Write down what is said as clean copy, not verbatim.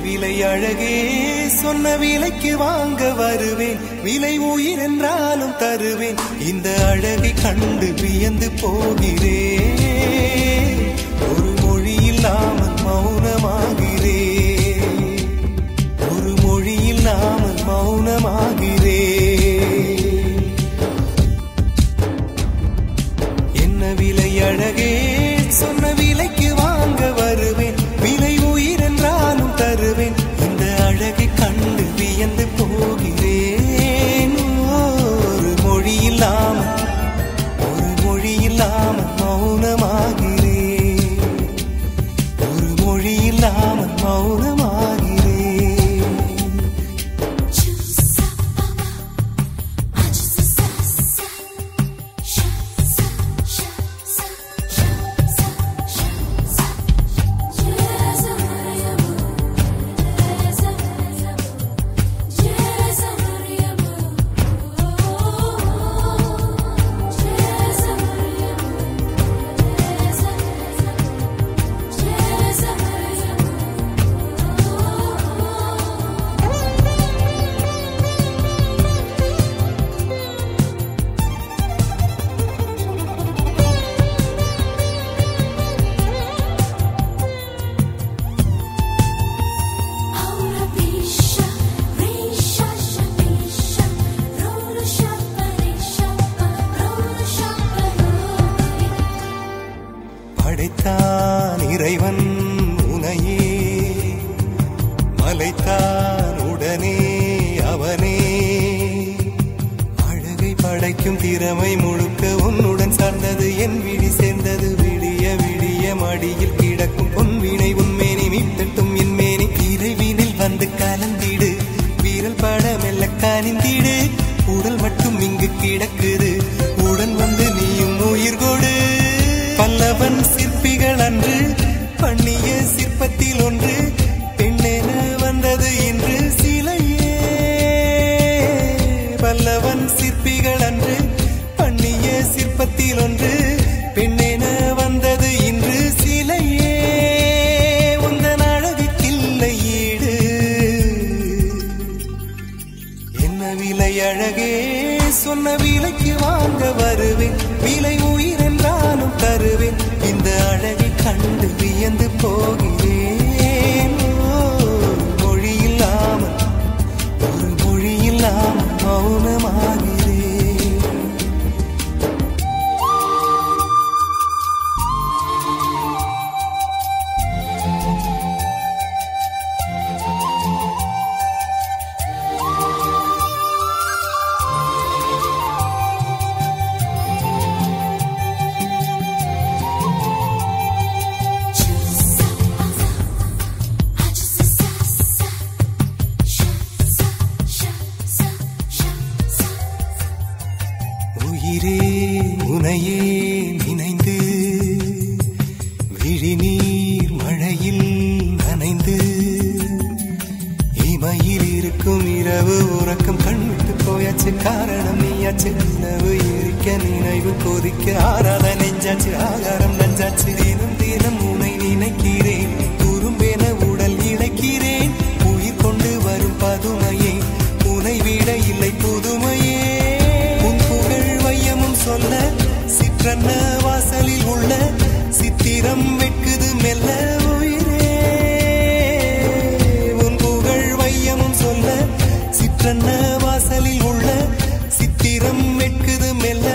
விலை அழகே சொன்ன விலைக்கு வாங்க வருவேன் விலை உயிர் என்றாலும் தருவேன் இந்த அழகை கண்டு வியந்து போகிறேன் ஒரு மொழி இல்லாமல் மௌனமாகிறேன் ஒரு மொழி இல்லாமல் மௌனமாகிறேன் என்ன விலை அழகே சொன்ன விலைக்கு வாங்க வருவேன் விலை உயிர் என்றாலும் தருவேன் இந்த அழகை கண்டு வியந்து போகிறேன் ஒரு மொழி இல்லாமல் மௌனமாகிறேன் ஒரு மொழி இல்லாமல் மௌனமாகிறேன் படைத்தான் இறைவன் உனையே மலைத்தான் உடனே அவனே அழகை படைக்கும் திறமை முழுக்க உன்னுடன் சார்ந்தது என் விழி சேர்ந்தது விடிய விடிய மடியில் கிடக்கும் பொன்வினை உன்மேனி மீட்டட்டும் என் மேனி இறைவினில் வந்து கலந்திடு வீரல் பட மெல்ல கனிந்திடு உடல் மட்டும் இங்கு கிடக்குது உடன் வந்து நீயும் உயிர் கொடு பல்லவன் சிற்பிகள் அன்று பண்ணிய சிற்பத்தில் ஒன்று பெண்ணென வந்தது இன்று சிலையே பல்லவன் சிற்பிகள் அன்று பண்ணிய சிற்பத்தில் ஒன்று பெண்ணென வந்தது இன்று சிலையே உந்தன் அழகுக்கில்லை ஈடு என்ன விலை அழகே சொன்ன விலைக்கு வாங்க வருவேன் விலை உயிர் என்றாலும் தருவேன் இந்த அழகை கண்டு வியந்து போகிறேன் மொழி இல்லாமல் மௌனமாகிறேன் உயிரே உனையே நினைந்து விழிநீர் மழையில் நனைந்து இமையில் இருக்கும் இரவு உறக்கம் கண்விட்டு போயாச்சு காரணம் நீயாச்சு நினைவு எரிக்க நினைவு கொதிக்க ஆறாத நெஞ்சாச்சு ஆகாரம் நஞ்சாச்சு தினம் தினம் உனை நினைக்கிறேன் குறும்பென உடல் இழைக்கிறேன் உயிர் கொண்டு வரும் பதுமையே உனை விட இல்லை புதுமையே சொல்ல சிற்றன்ன வாசலில் உள்ள சித்திரம் வெட்குது மெல்ல உயிரே உன் புகழ் வையமும் சொல்ல சிற்றன்ன வாசலில் உள்ள சித்திரம் வெட்குது மெல்ல